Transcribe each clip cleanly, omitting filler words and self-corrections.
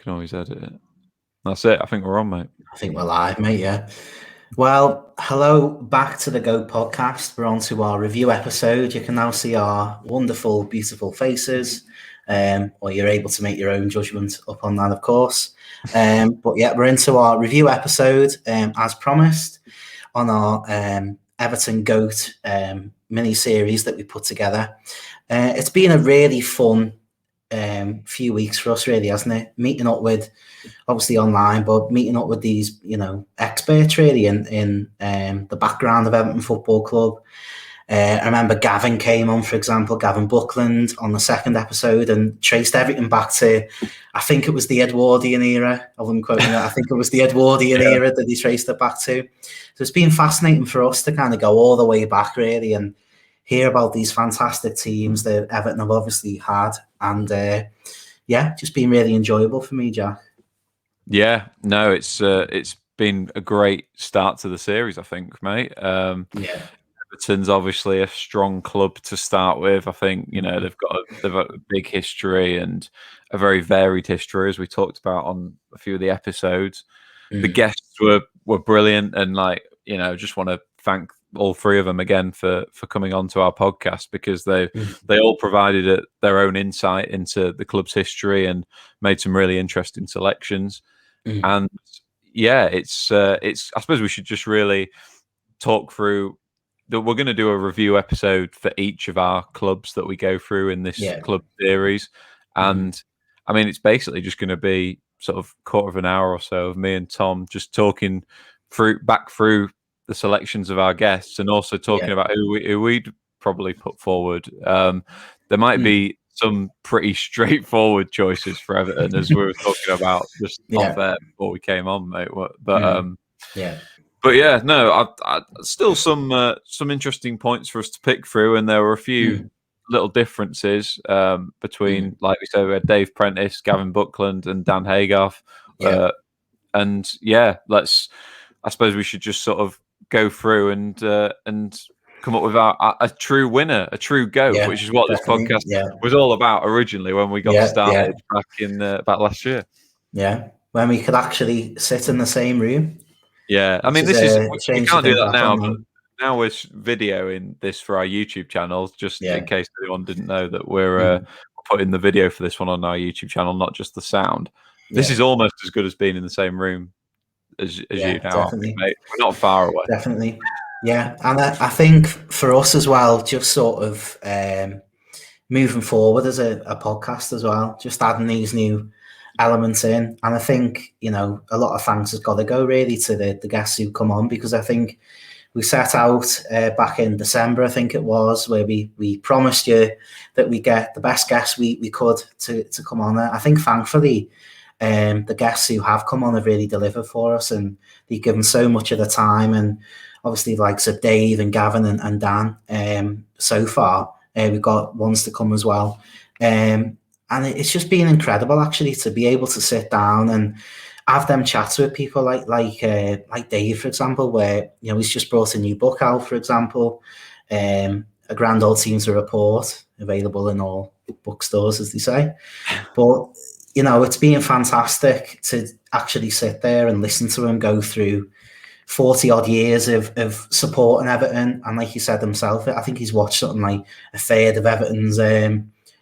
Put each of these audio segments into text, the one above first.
Can always edit it. That's it. I think we're on, mate. I think we're live, mate, yeah. Well, hello back to the Go podcast. We're on to our review episode. You can now see our wonderful, beautiful faces, or you're able to make your own judgment up on that, of course. But yeah, we're into our review episode, as promised, on our Everton GOAT mini-series that we put together. It's been a really fun few weeks for us, really, hasn't it? Meeting up with, obviously online, but meeting up with these, experts really in the background of Everton Football Club. I remember Gavin came on, for example, Gavin Buckland on the second episode and traced everything back to, I think it was the Edwardian era. I wouldn't quote that. I think it was the Edwardian era that he traced it back to. So it's been fascinating for us to kind of go all the way back, really, and hear about these fantastic teams that Everton have obviously had. And just been really enjoyable for me, Jack. Yeah, no, it's been a great start to the series, I think, mate. Everton's obviously a strong club to start with. I think they've got a big history and a very varied history, as we talked about on a few of the episodes. The guests were brilliant, and just want to thank all three of them again for coming on to our podcast, because they all provided their own insight into the club's history and made some really interesting selections. And yeah, it's I suppose we should just really talk through that. We're going to do a review episode for each of our clubs that we go through in this club series. And I mean, it's basically just going to be sort of quarter of an hour or so of me and Tom just talking back through the selections of our guests, and also talking about who we'd probably put forward. There might be some pretty straightforward choices for Everton, as we were talking about just off air before we came on, mate. But yeah, no, I still some interesting points for us to pick through, and there were a few little differences between, like we said, we had Dave Prentice, Gavin Buckland, and Dan Haygarth. And yeah, I suppose we should just sort of go through and come up with a true winner, a true GOAT, which is what this podcast was all about originally when we got started back in back last year. Yeah, when we could actually sit in the same room. Yeah, I mean, we can't do that now, but now we're videoing this for our YouTube channel, just in case anyone didn't know that we're putting the video for this one on our YouTube channel, not just the sound. This is almost as good as being in the same room as you now, definitely. Mate. We're not far away. Definitely. Yeah, and I think for us as well, just sort of moving forward as a podcast as well, just adding these new elements in. And I think, a lot of thanks has got to go really to the guests who come on, because I think we set out back in December, I think it was, where we promised you that we get the best guests we could to come on there. I think thankfully the guests who have come on have really delivered for us, and they've given so much of the time, and obviously the likes of Dave and Gavin and Dan so far. We've got ones to come as well. And it's just been incredible, actually, to be able to sit down and have them chats with people like Dave, for example, where he's just brought a new book out, for example, A Grand Old Team to Report, available in all bookstores, as they say. But it's been fantastic to actually sit there and listen to him go through 40 odd years of supporting Everton, and like he said himself, I think he's watched something like a third of Everton's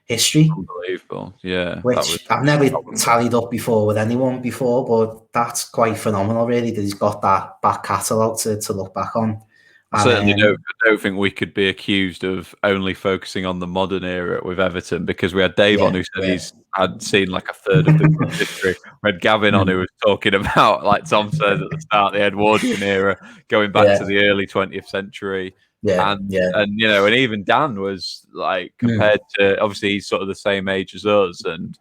history. Unbelievable, yeah. Which I've never tallied up before with anyone before, but that's quite phenomenal, really, that he's got that back catalogue to look back on. I certainly don't think we could be accused of only focusing on the modern era with Everton, because we had Dave on who said had seen like a third of the club's history. We had Gavin on who was talking about, like Tom said at the start, the Edwardian era, going back to the early 20th century. And even Dan was like, compared to, obviously he's sort of the same age as us, and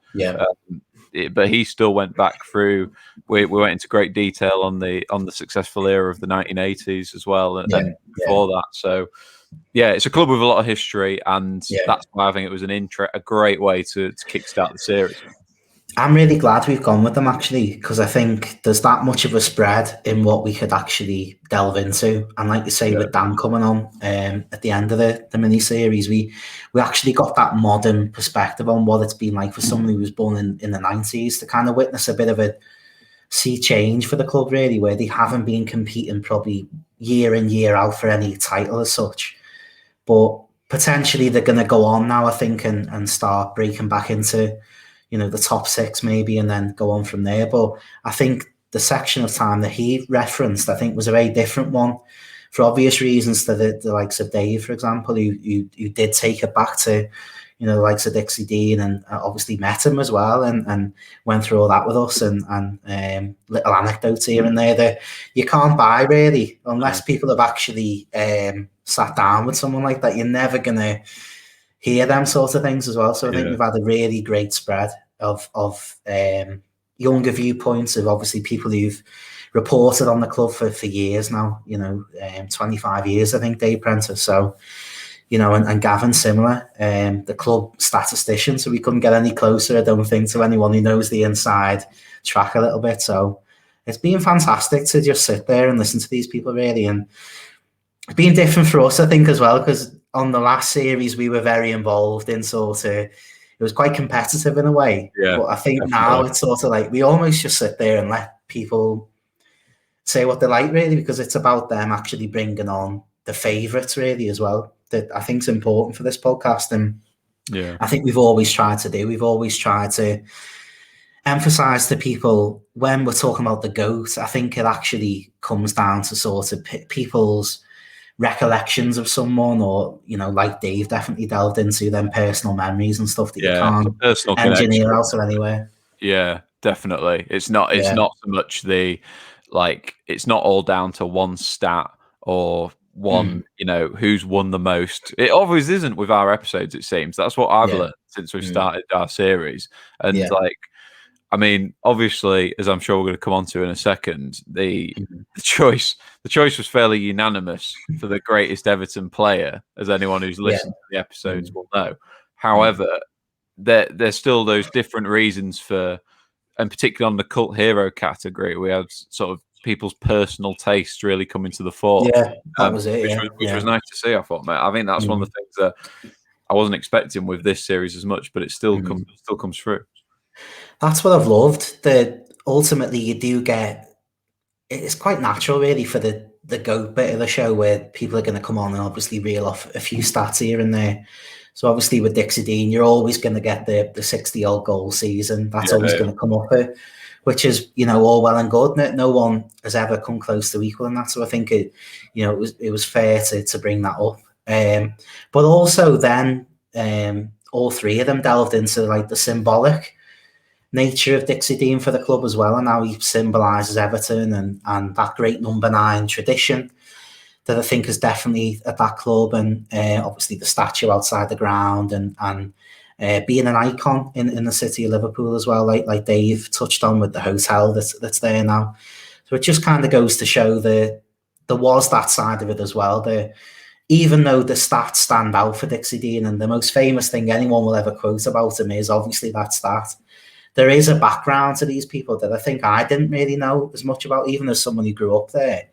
but he still went back through. We went into great detail on the successful era of the 1980s as well, and before that. So yeah, it's a club with a lot of history, and that's why I think it was a great way to kickstart the series. I'm really glad we've gone with them actually, because I think there's that much of a spread in what we could actually delve into. And like you say, Yeah, with Dan coming on at the end of the mini series, we actually got that modern perspective on what it's been like for someone who was born in the 90s to kind of witness a bit of a sea change for the club, really, where they haven't been competing probably year in, year out for any title as such. But potentially they're going to go on now, I think, and start breaking back into, the top six maybe, and then go on from there. But I think the section of time that he referenced, I think, was a very different one for obvious reasons to the likes of Dave, for example, who did take it back to, the likes of Dixie Dean and obviously met him as well and went through all that with us and little anecdotes here and there that you can't buy really unless people have actually sat down with someone like that. You're never going to hear them sort of things as well. So I think we've had a really great spread of younger viewpoints of obviously people who've reported on the club for years now, 25 years, I think, Dave Prentice. So, and Gavin similar, the club statistician. So we couldn't get any closer, I don't think, to anyone who knows the inside track a little bit. So it's been fantastic to just sit there and listen to these people, really. And it's been different for us, I think, as well, because on the last series, we were very involved in sort of, it was quite competitive in a way. yeah. But I think Definitely. now it's sort of like we almost just sit there and let people say what they like, really, because it's about them actually bringing on the favourites, really, as well. That I think is important for this podcast. And I think we've always tried to do. We've always tried to emphasize to people when we're talking about the GOAT, I think it actually comes down to sort of people's recollections of someone, or like Dave definitely delved into them personal memories and stuff that you can't engineer out of anywhere. Yeah, definitely. It's not so much it's not all down to one stat or one, who's won the most. It always isn't with our episodes, it seems. That's what I've learned since we've started our series. And I mean, obviously, as I'm sure we're going to come on to in a second, the choice was fairly unanimous for the greatest Everton player, as anyone who's listened to the episodes will know. However, there's still those different reasons for, and particularly on the cult hero category, we had sort of people's personal tastes really coming to the fore. Yeah, that was it. Which was nice to see, I thought, mate. I think that's one of the things that I wasn't expecting with this series as much, but it still comes through. That's what I've loved. That ultimately you do get. It's quite natural, really, for the GOAT bit of the show where people are going to come on and obviously reel off a few stats here and there. So obviously with Dixie Dean, you're always going to get the 60-old goal season. That's always going to come up here, which is, all well and good. No one has ever come close to equaling that. So I think it was fair to bring that up. But also then all three of them delved into like the symbolic nature of Dixie Dean for the club as well, and how he symbolises Everton and that great number 9 tradition that I think is definitely at that club, and obviously the statue outside the ground and being an icon in the city of Liverpool as well, like Dave touched on with the hotel that's there now. So it just kind of goes to show that there was that side of it as well. Even though the stats stand out for Dixie Dean, and the most famous thing anyone will ever quote about him is obviously that stat, there is a background to these people that I think I didn't really know as much about, even as someone who grew up there.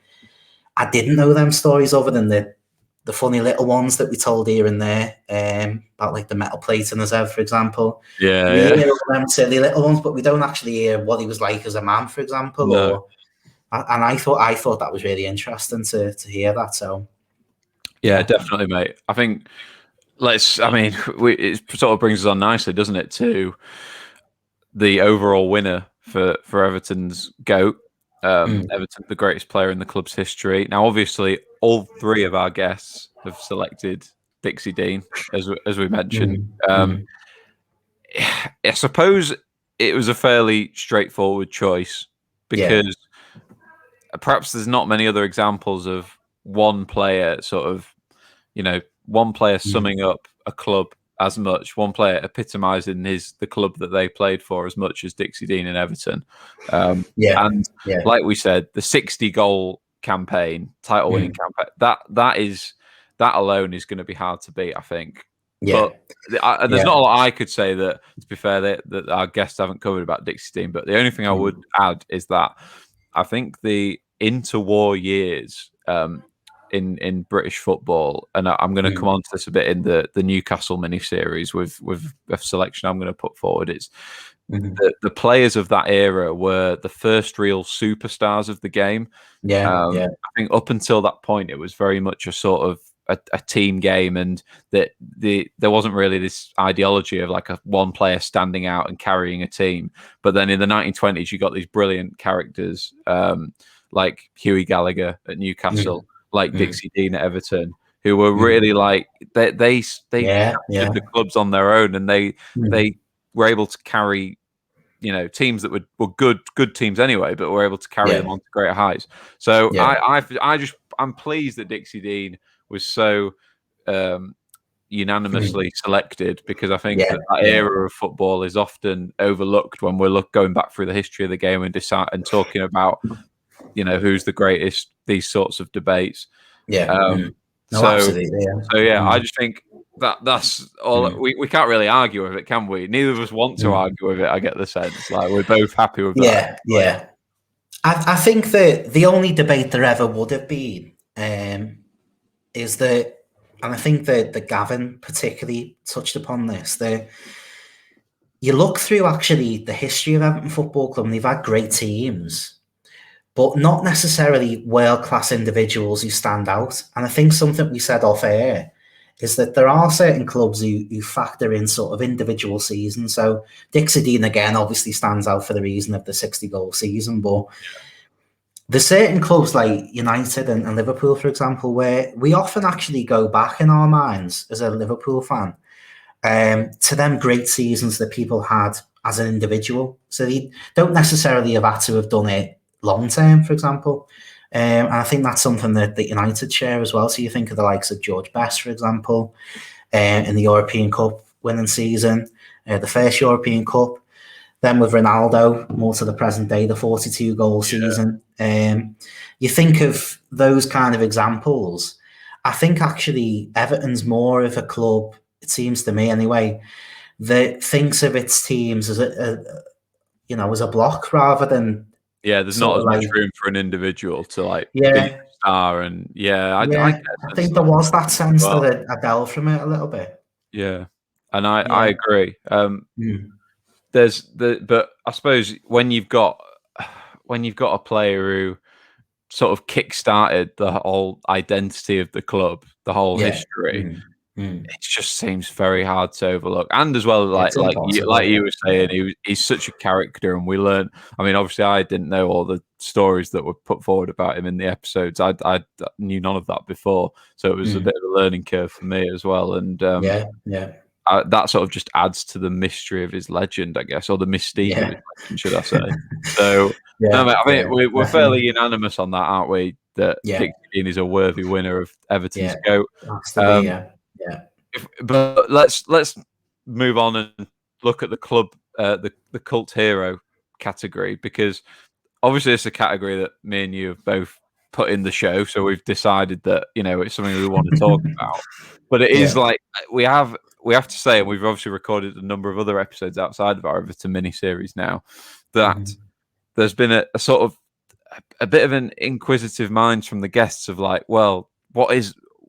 I didn't know them stories other than the funny little ones that we told here and there, about like the metal plate in his head, for example. We hear all them silly little ones, but we don't actually hear what he was like as a man, for example. No. And I thought that was really interesting to hear that. So yeah, definitely, mate. I think it sort of brings us on nicely, doesn't it, to the overall winner for Everton's GOAT. Everton, the greatest player in the club's history. Now, obviously, all three of our guests have selected Dixie Dean, as we mentioned. I suppose it was a fairly straightforward choice because perhaps there's not many other examples of one player summing up a club as much, one player epitomising the club that they played for as much as Dixie Dean and Everton. Like we said, the 60-goal campaign, title-winning campaign, that alone is going to be hard to beat, I think. But there's Yeah. not a lot I could say that, to be fair, that our guests haven't covered about Dixie Dean. But the only thing I would add is that I think the interwar years in British football, and I'm going to come on to this a bit in the Newcastle mini-series with a selection I'm going to put forward. It's the players of that era were the first real superstars of the game. I think up until that point, it was very much a sort of a team game, and that there wasn't really this ideology of like a one player standing out and carrying a team. But then in the 1920s, you got these brilliant characters like Hughie Gallagher at Newcastle, like Dixie Dean at Everton, who were really like they captured the clubs on their own, and they were able to carry teams that were good teams anyway, but were able to carry them on to greater heights. So I'm pleased that Dixie Dean was so unanimously selected, because I think that era of football is often overlooked when we're going back through the history of the game and talking about who's the greatest, these sorts of debates. Absolutely. I just think that's all. We can't really argue with it, can we? Neither of us want to argue with it. I get the sense like we're both happy with that. I think that the only debate there ever would have been is that, and I think that Gavin particularly touched upon this, that you look through actually the history of Everton Football Club, and they've had great teams, but not necessarily world-class individuals who stand out. And I think something we said off air is that there are certain clubs who factor in sort of individual seasons. So Dixie Dean, again, obviously stands out for the reason of the 60-goal season, but there's certain clubs like United and Liverpool, for example, where we often actually go back in our minds as a Liverpool fan to them great seasons that people had as an individual. So they don't necessarily have had to have done it long term, for example. And I think that's something that United share as well. So you think of the likes of George Best, for example, in the European Cup winning season, the first European Cup. Then with Ronaldo, more to the present day, the 42-goal season. You think of those kind of examples. I think actually Everton's more of a club, it seems to me anyway, that thinks of its teams as a block rather than there's not as much room for an individual to be a star, and I think there was that sense that I delved from it a little bit. And I agree. But I suppose when you've got a player who sort of kick-started the whole identity of the club, the whole history, it just seems very hard to overlook. And as well, like you were saying, he's such a character, and we learn. I mean, obviously, I didn't know all the stories that were put forward about him in the episodes. I knew none of that before, so it was a bit of a learning curve for me as well. And that sort of just adds to the mystery of his legend, I guess, or the mystique of his legend, should I say? So, I think we're fairly unanimous on that, aren't we? That Dixie Dean is a worthy winner of Everton's GOAT. But let's move on and look at the club, the cult hero category, because obviously it's a category that me and you have both put in the show, so we've decided that it's something we want to talk about. But it is like we have to say, and we've obviously recorded a number of other episodes outside of our Everton mini-series now, that there's been a sort of a bit of an inquisitive mind from the guests of like, well,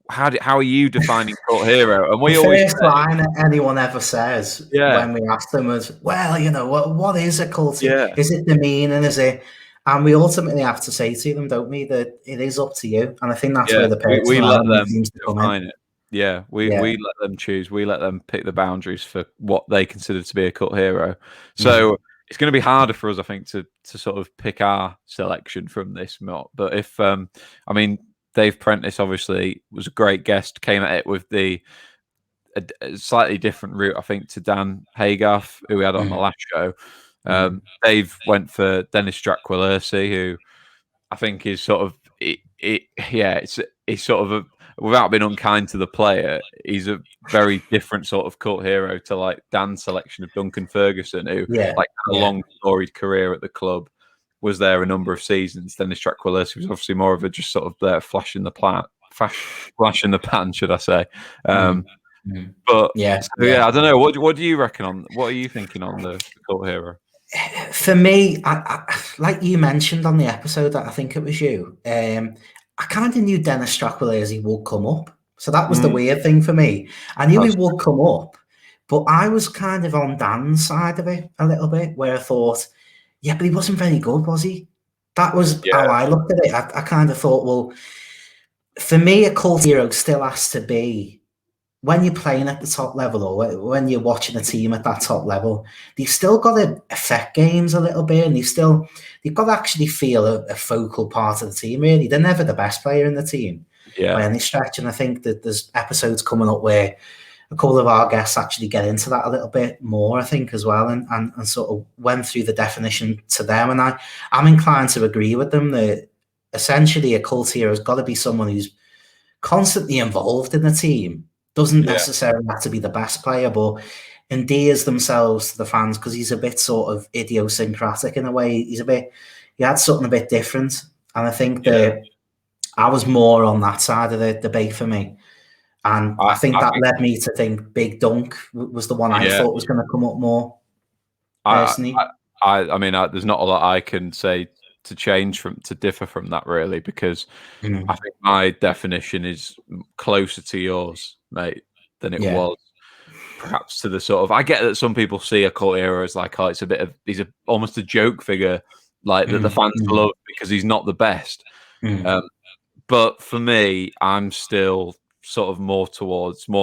how are you defining cult hero? And we the always first line anyone ever says when we ask them is, well, what is a cult? Is it demeaning? Is it? And we ultimately have to say to them, don't we, that it is up to you. And I think that's where the personal element seems to come in. Yeah, we let them choose. We let them pick the boundaries for what they consider to be a cult hero. So it's going to be harder for us, I think, to sort of pick our selection from this. But if, Dave Prentice obviously was a great guest, came at it with a slightly different route, I think, to Dan Haygarth, who we had on the last show. Dave went for Dennis Strakwalersi, who I think is sort of it's sort of without being unkind to the player, he's a very different sort of cult hero to like Dan's selection of Duncan Ferguson, who had a long storied career at the club, was there a number of seasons. Dennis Strakwalersi was obviously more of a just sort of there flash in the pan, should I say? But Yeah, so, I don't know. What do you reckon on? What are you thinking on the cult hero? For me, like you mentioned on the episode, that I think it was you. I kind of knew Dennis Strachan as he would come up, so that was the weird thing for me. I knew he would come up, but I was kind of on Dan's side of it a little bit, where I thought, yeah, but he wasn't very good, was he? That was how I looked at it. I kind of thought, well, for me, a cult hero still has to be when you're playing at the top level, or when you're watching a team at that top level, you've still got to affect games a little bit, and you've got to actually feel a focal part of the team. Really, they're never the best player in the team by any stretch, and I think that there's episodes coming up where a couple of our guests actually get into that a little bit more, I think, as well, and sort of went through the definition to them, and I'm inclined to agree with them that essentially a cult hero has got to be someone who's constantly involved in the team. Doesn't necessarily have to be the best player, but endears themselves to the fans because he's a bit sort of idiosyncratic in a way. He had something a bit different. And I think that I was more on that side of the debate for me. And I think that led me to think Big Dunk was the one I thought was going to come up more, personally. I mean, there's not a lot I can say to differ from that, really, because I think my definition is closer to yours, mate, than it was perhaps to the sort of. I get that some people see a cult hero as like, oh, he's almost a joke figure, like that the fans love because he's not the best. But for me, I'm still sort of more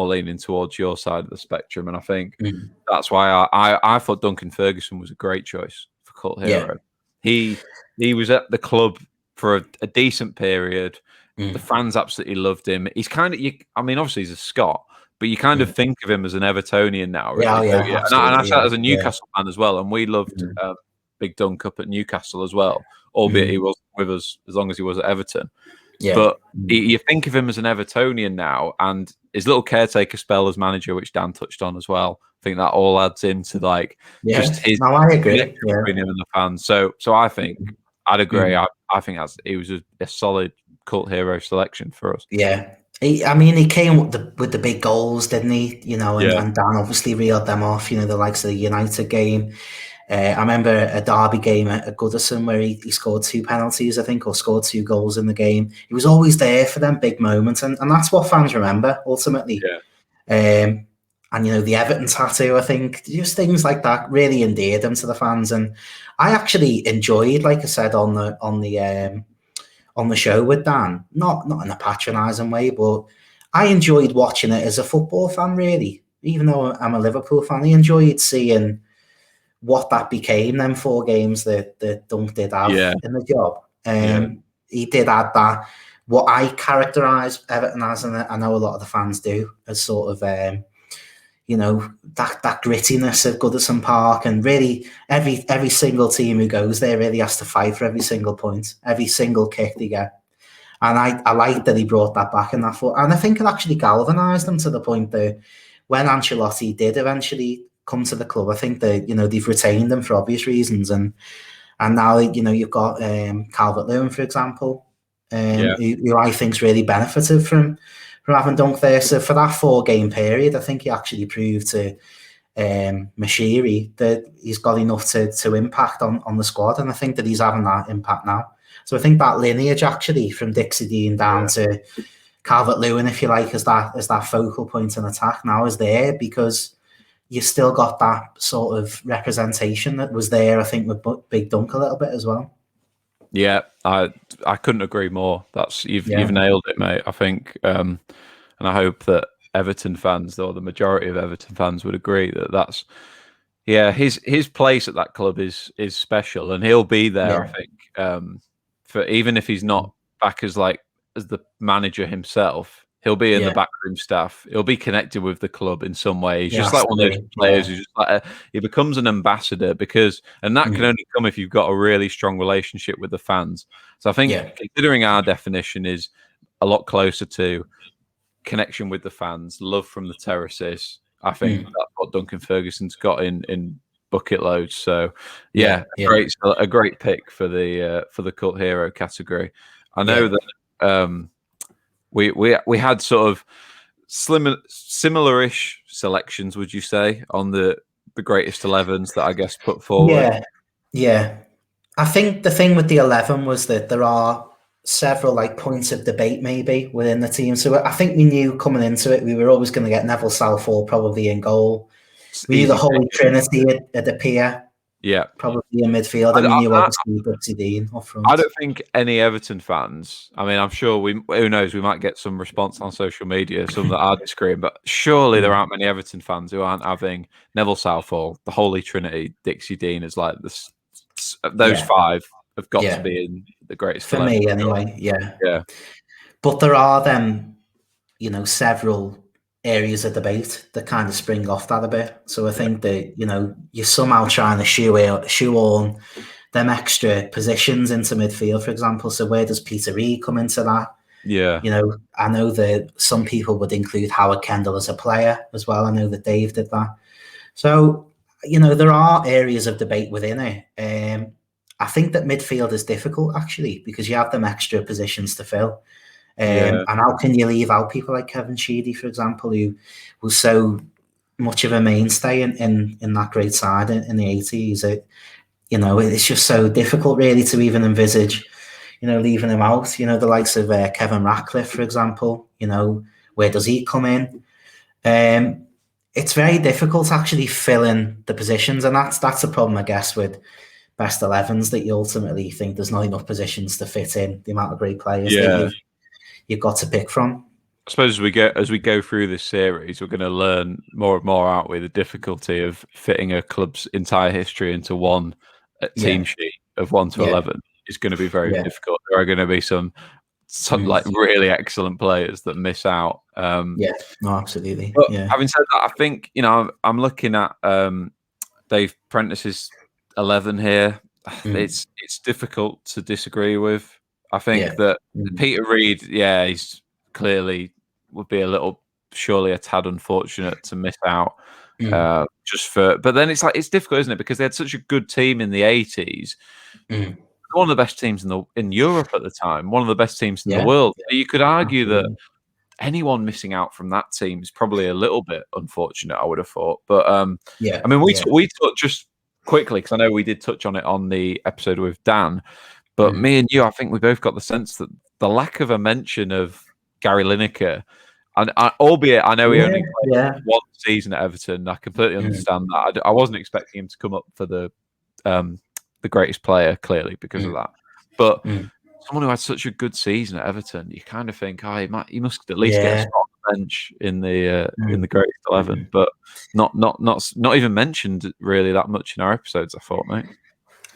leaning towards your side of the spectrum, and I think that's why I thought Duncan Ferguson was a great choice for cult hero. He was at the club for a decent period. The fans absolutely loved him. He's kind of, I mean, obviously he's a Scot, but you kind of think of him as an Evertonian now, really. And I said that as a Newcastle fan as well, and we loved Big Dunk up at Newcastle as well, albeit he wasn't with us as long as he was at Everton. But you think of him as an Evertonian now, and his little caretaker spell as manager, which Dan touched on as well. I think that all adds into like just his connection between him and the fans. So I think I'd agree. I think he was a solid cult hero selection for us. Yeah. He came with the big goals, didn't he? And Dan obviously reeled them off, the likes of the United game. I remember a derby game at Goodison where he scored 2 penalties, I think, or scored 2 goals in the game. He was always there for them big moments, and that's what fans remember, ultimately. And, the Everton tattoo, I think, just things like that really endeared them to the fans. And I actually enjoyed, like I said, on the show with Dan, not in a patronising way, but I enjoyed watching it as a football fan, really. Even though I'm a Liverpool fan, I enjoyed seeing what that became, them 4 games that Dunk did have in the job. He did add that, what I characterise Everton as, and I know a lot of the fans do, as sort of, that grittiness of Goodison Park, and really every single team who goes there really has to fight for every single point, every single kick they get. And I like that he brought that back in that foot. And I think it actually galvanised them to the point that when Ancelotti did eventually come to the club, I think that they've retained him for obvious reasons, and now you've got Calvert-Lewin, for example, who I think's really benefited from having Dunk there. So for that 4-game period, I think he actually proved to Mashiri that he's got enough to impact on the squad, and I think that he's having that impact now. So I think that lineage actually from Dixie Dean down to Calvert-Lewin, if you like, as that focal point in attack now is there, because you still got that sort of representation that was there, I think, with Big Dunk a little bit as well. Yeah, I couldn't agree more. You've nailed it, mate. I think, and I hope that Everton fans, or the majority of Everton fans, would agree that's his place at that club is special, and he'll be there. I think for even if he's not back as the manager himself. He'll be in the backroom staff. He'll be connected with the club in some way. He's just like one of those players who just he becomes an ambassador, and that can only come if you've got a really strong relationship with the fans. So I think considering our definition is a lot closer to connection with the fans, love from the terraces, I think that's what Duncan Ferguson's got in bucket loads. So a great pick for the cult hero category. I know that. We had sort of similar-ish selections, would you say, on the greatest 11s that I guess put forward? Yeah. I think the thing with the 11 was that there are several like points of debate maybe within the team. So I think we knew coming into it we were always going to get Neville Southall probably in goal. It's We knew the easy Holy pick. Trinity at the pier, Yeah. probably in midfield, and we knew obviously Brooksy Dean up front. I don't think any Everton fans. I mean, I'm sure who knows? We might get some response on social media, some that are disagreeing, but surely there aren't many Everton fans who aren't having Neville Southall, the Holy Trinity, Dixie Dean as like this. Those five have got to be in the greatest for 11. me anyway. Yeah. But there are them, several areas of debate that kind of spring off that a bit. So I think that you're somehow trying to shoehorn them extra positions into midfield, for example. So where does Peter Reid come into that? Yeah. I know that some people would include Howard Kendall as a player as well. I know that Dave did that. So, there are areas of debate within it. I think that midfield is difficult actually because you have them extra positions to fill. And how can you leave out people like Kevin Sheedy, for example, who was so much of a mainstay in that great side in the 80s? It's just so difficult really to even envisage, leaving him out. The likes of Kevin Ratcliffe, for example, where does he come in? It's very difficult actually filling the positions, and that's a problem, I guess, with best 11s, that you ultimately think there's not enough positions to fit in the amount of great players that you've got to pick from. I suppose as we go through this series, we're going to learn more and more, aren't we? The difficulty of fitting a club's entire history into one team sheet of 1 to 11 is going to be very difficult. There are going to be some like really excellent players that miss out. Absolutely. But having said that, I think I'm looking at Dave Prentice's 11 here. It's difficult to disagree with. I think that Peter Reid, he's clearly would be surely a tad unfortunate to miss out. But then it's difficult, isn't it? Because they had such a good team in the 80s. One of the best teams in Europe at the time, one of the best teams in the world. You could argue that anyone missing out from that team is probably a little bit unfortunate, I would have thought. But I mean, we talked just quickly, because I know we did touch on it on the episode with Dan, but me and you, I think we both got the sense that the lack of a mention of Gary Lineker, and albeit I know he only played one season at Everton, I completely understand that. I wasn't expecting him to come up for the greatest player, clearly, because of that. But someone who had such a good season at Everton, you kind of think, he must at least get a spot on the bench in the greatest 11. But not even mentioned really that much in our episodes, I thought, mate.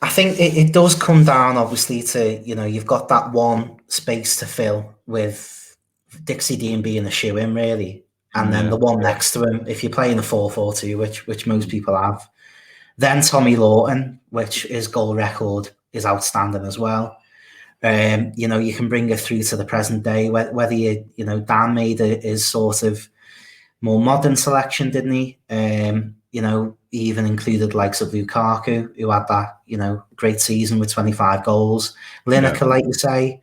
I think it does come down, obviously, to, you've got that one space to fill with Dixie Dean being a shoe-in, really. And then the one next to him, if you're playing a 4-4-2, which most people have, then Tommy Lawton, which his goal record is outstanding as well. You can bring it through to the present day, whether Dan made his sort of more modern selection, didn't he? He even included likes of Lukaku, who had that, great season with 25 goals. Lineker, like you say,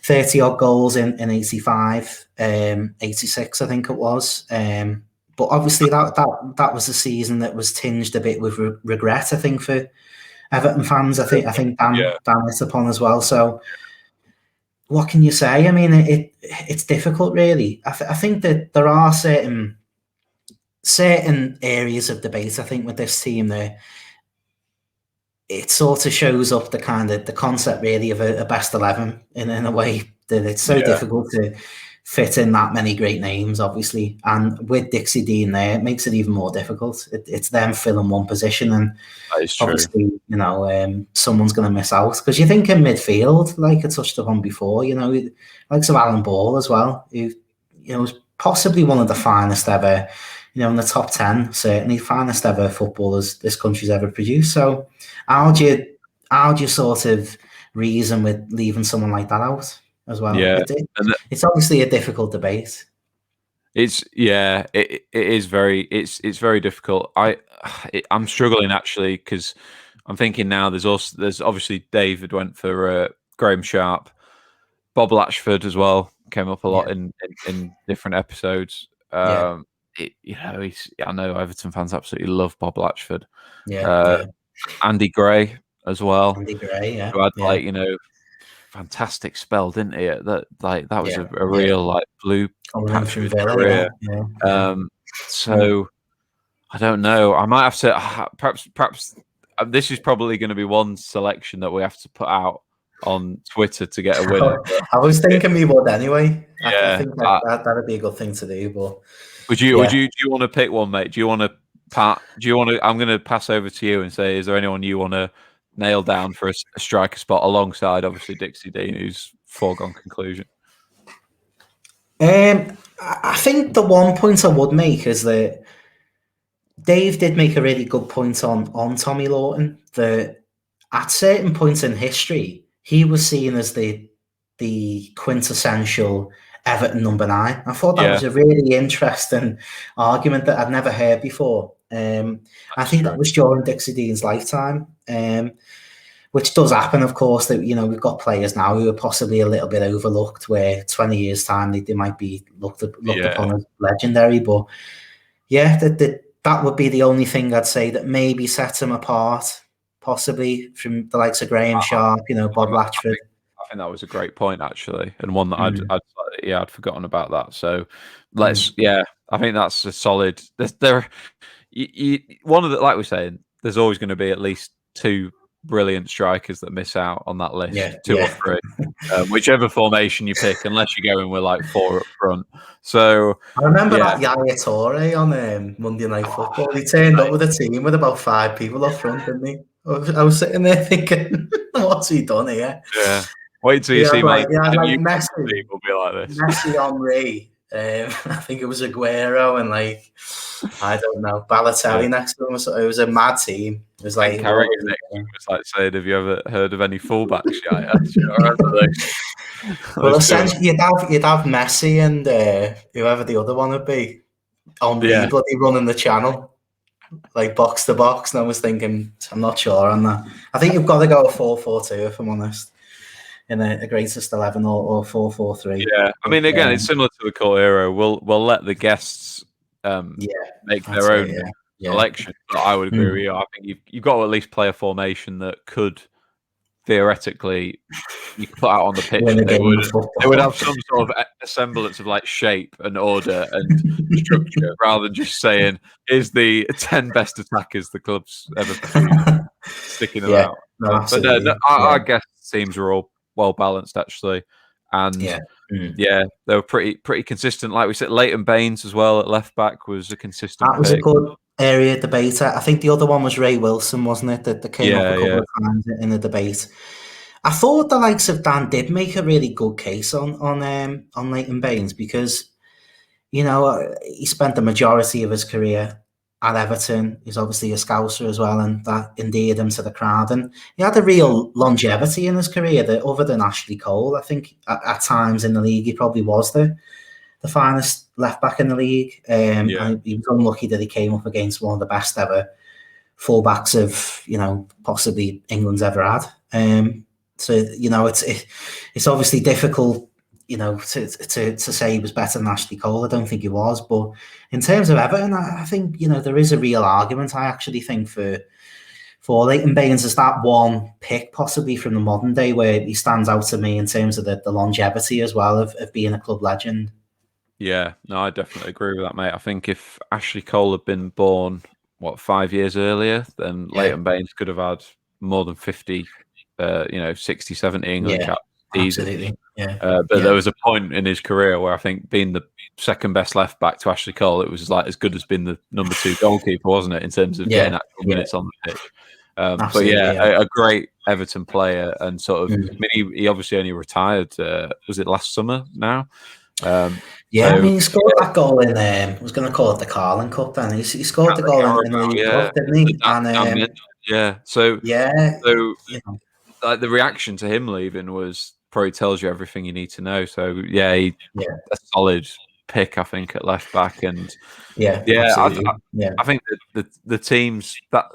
30 odd goals in 85, 86, I think it was. But obviously that was a season that was tinged a bit with regret, I think, for Everton fans. I think Dan hit upon as well. So what can you say? I mean, it's difficult, really. I think that there are certain areas of debate, I think, with this team there. It sort of shows up the concept, really, of a best 11 in a way that it's so difficult to fit in that many great names, obviously. And with Dixie Dean there, it makes it even more difficult. It's them filling one position, and obviously, someone's going to miss out. Because you think in midfield, like I touched upon before, like Sir Alan Ball as well, who was possibly one of the finest ever, in the top 10, certainly finest ever footballers this country's ever produced. So how do you sort of reason with leaving someone like that out as well? It's obviously a difficult debate. It is very difficult. I'm struggling actually, because I'm thinking now there's obviously David went for Graham Sharp, Bob Latchford as well came up a lot in different episodes. I know Everton fans absolutely love Bob Latchford. Yeah. Andy Gray as well. Andy Gray, yeah. Who had fantastic spell, didn't he? That was a real blue patch of his career. So I don't know. I might have to perhaps this is probably going to be one selection that we have to put out on Twitter to get a winner. I was thinking we would anyway. Yeah, I think that'd be a good thing to do. But do you want to pick one, mate? Do you want to I'm going to pass over to you and say, is there anyone you want to nail down for a striker spot alongside obviously Dixie Dean, who's foregone conclusion? I think the one point I would make is that Dave did make a really good point on Tommy Lawton, that at certain points in history he was seen as the quintessential Everton number 9. I thought that was a really interesting argument that I'd never heard before. I think that was during Dixie Dean's lifetime, which does happen, of course. That we've got players now who are possibly a little bit overlooked, where 20 years time they might be looked upon as legendary. But that would be the only thing I'd say that maybe sets him apart, possibly from the likes of Graham Sharp, Bob Latchford. I think that was a great point, actually, and one that I'd forgotten about that. So let's, I think that's a solid. One of the, like we're saying, there's always going to be at least 2 brilliant strikers that miss out on that list, 2 or 3, whichever formation you pick, unless you're going with 4 up front. So I remember that Yaya Toure on Monday Night Football. He turned up with a team with about 5 people up front, didn't he? I was sitting there thinking, what's he done here? Yeah. Wait till you see Messi will be like this. Messi, Henry, I think it was Aguero, and I don't know, Balotelli next to him. It was a mad team. It was like Carragher was saying, "Have you ever heard of any fullbacks yet?" Well, essentially, you'd have Messi and whoever the other one would be, Henry bloody running the channel, box to box. And I was thinking, I'm not sure on that. I think you've got to go a 4-4-2 if I'm honest. In a greatest 11 or 4-4-3. Yeah, I mean, again, it's similar to the Cordero. We'll let the guests make their own selection. But I would agree with you. I think you've got to at least play a formation that could theoretically you could put out on the pitch. They would have some sort of a semblance of shape and order and structure, rather than just saying, "Here's the 10 best attackers the club's ever produced," sticking them out. No, our guest teams are all well balanced, actually, and they were pretty consistent. Like we said, Leighton Baines as well at left back was a consistent. That was a good area of debate. I think the other one was Ray Wilson, wasn't it? That came up a couple of times in the debate. I thought the likes of Dan did make a really good case on Leighton Baines, because he spent the majority of his career at Everton. He's obviously a Scouser as well, and that endeared him to the crowd. And he had a real longevity in his career that, other than Ashley Cole, I think at times in the league he probably was the finest left back in the league. He was unlucky that he came up against one of the best ever fullbacks of possibly England's ever had. So it's obviously difficult to say he was better than Ashley Cole. I don't think he was, but in terms of Everton, I think there is a real argument. I actually think for Leighton Baines as that one pick, possibly from the modern day, where he stands out to me in terms of the longevity as well of being a club legend. Yeah, no, I definitely agree with that, mate. I think if Ashley Cole had been born 5 years earlier, then Leighton Baines could have had more than 50, 60, 70 England caps. Absolutely. But there was a point in his career where I think being the second best left back to Ashley Cole, it was as good as being the number 2 goalkeeper, wasn't it, in terms of getting actual minutes on the pitch. But a great Everton player, and sort of, I mean, he obviously only retired. Was it last summer now? I mean, he scored that goal in. I was going to call it the Carling Cup. Then he scored the goal in the League Cup, didn't he? So the reaction to him leaving was probably tells you everything you need to know. So a solid pick, I think, at left back, and I think that the teams that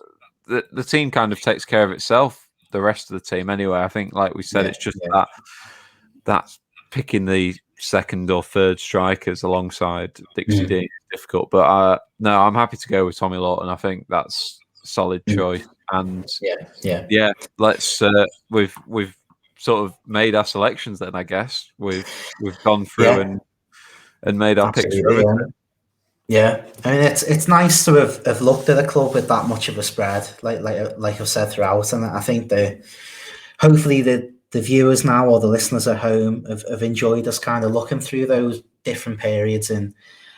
the team kind of takes care of itself. The rest of the team, anyway. I think, like we said, it's just that picking the second or third strikers alongside Dixie Dean is difficult. But no, I'm happy to go with Tommy Lawton. I think that's a solid choice. And let's we've sort of made our selections then. I guess we've gone through and made our picks for Everton. Yeah, I mean it's nice to have looked at a club with that much of a spread, like I've said throughout, and I think hopefully the viewers now or the listeners at home have enjoyed us kind of looking through those different periods in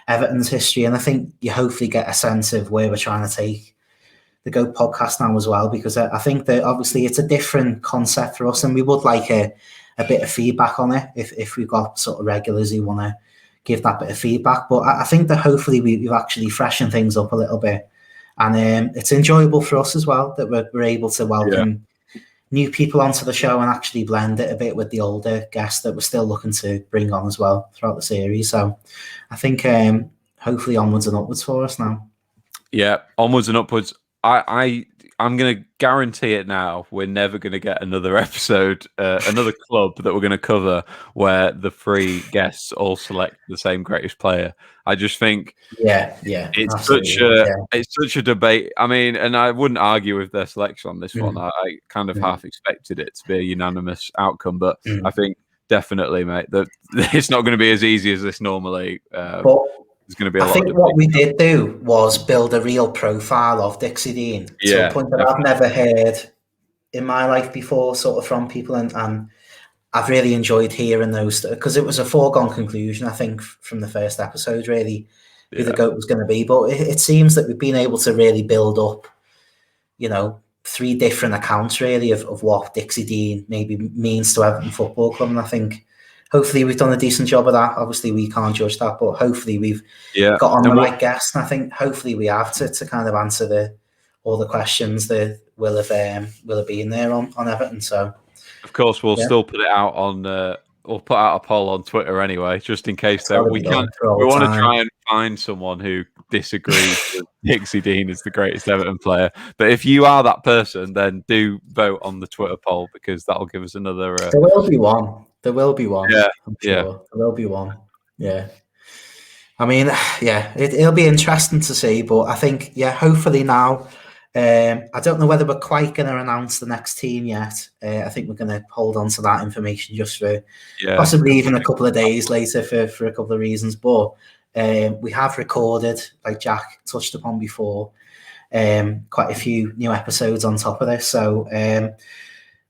Everton's history, and I think you hopefully get a sense of where we're trying to take the Go podcast now as well, because I think that obviously it's a different concept for us, and we would like a bit of feedback on it if we've got sort of regulars who want to give that bit of feedback. But I think that hopefully we've actually freshened things up a little bit, and it's enjoyable for us as well that we're able to welcome new people onto the show and actually blend it a bit with the older guests that we're still looking to bring on as well throughout the series. So I think hopefully onwards and upwards for us now. Yeah, onwards and upwards. I'm going to guarantee it now. We're never going to get another episode, another club that we're going to cover where the three guests all select the same greatest player. I just think, it's such a debate. I mean, and I wouldn't argue with their selection on this one. I kind of half expected it to be a unanimous outcome, but I think definitely, mate, that it's not going to be as easy as this normally. There's going to be a lot. I think what we did do was build a real profile of Dixie Dean to a point that I've never heard in my life before, sort of from people, and I've really enjoyed hearing those, because it was a foregone conclusion, I think, from the first episode, really, who the GOAT was going to be. But it seems that we've been able to really build up, 3 different accounts, really, of what Dixie Dean maybe means to Everton Football Club, and I think hopefully we've done a decent job of that. Obviously, we can't judge that, but hopefully we've got on the right guest. And I think hopefully we have to kind of answer all the questions that will have been there on Everton. So, of course, we'll still put it out on. We'll put out a poll on Twitter anyway, just in case we want to try and find someone who disagrees with Dixie Dean as the greatest Everton player. But if you are that person, then do vote on the Twitter poll, because that'll give us another. There will be one. There will be one. Yeah, I'm sure. There will be one. Yeah. I mean, it'll be interesting to see, but I think, hopefully now, I don't know whether we're quite going to announce the next team yet. I think we're going to hold on to that information just for possibly even a couple of days later for a couple of reasons. But we have recorded, like Jack touched upon before, quite a few new episodes on top of this. So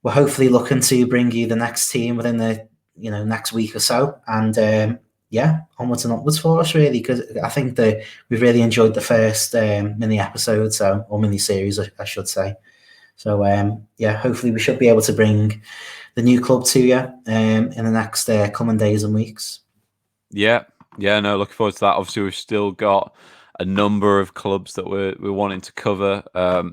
we're hopefully looking to bring you the next team within the next week or so, and onwards and upwards for us, really, because I think that we've really enjoyed the first mini episode, or mini series, I should say. So hopefully we should be able to bring the new club to you in the next coming days and weeks. No, looking forward to that. Obviously, we've still got a number of clubs that we're wanting to cover.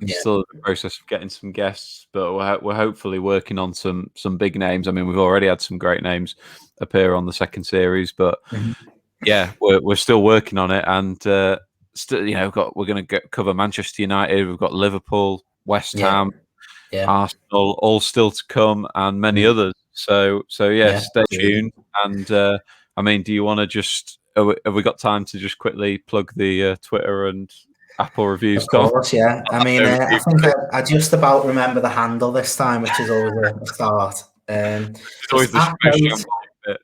Still in the process of getting some guests, but we're hopefully working on some big names. I mean, we've already had some great names appear on the second series, but we're still working on it, and still, we're going to cover Manchester United. We've got Liverpool, West Ham, Arsenal, all still to come, and many others. So stay tuned. And I mean, do you want to just? Have we got time to just quickly plug the Twitter and Apple reviews? Of course, yeah. I mean, I think I just about remember the handle this time, which is always a start. It's always the special bit.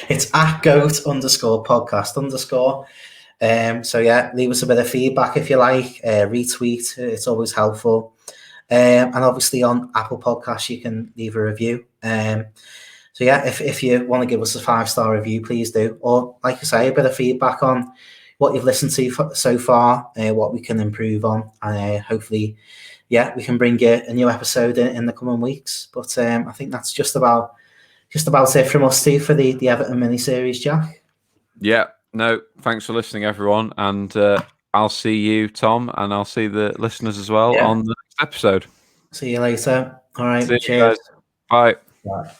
It's @goat_podcast_. So leave us a bit of feedback if you like. Retweet, it's always helpful. And obviously on Apple Podcasts, you can leave a review. So if you want to give us a 5-star review, please do. Or like I say, a bit of feedback on what you've listened to so far, what we can improve on, and hopefully, we can bring you a new episode in the coming weeks. But I think that's just about it from us too for the Everton mini series, Jack. Yeah, no, thanks for listening, everyone, and I'll see you, Tom, and I'll see the listeners as well on the next episode. See you later. All right, cheers. Bye. Bye.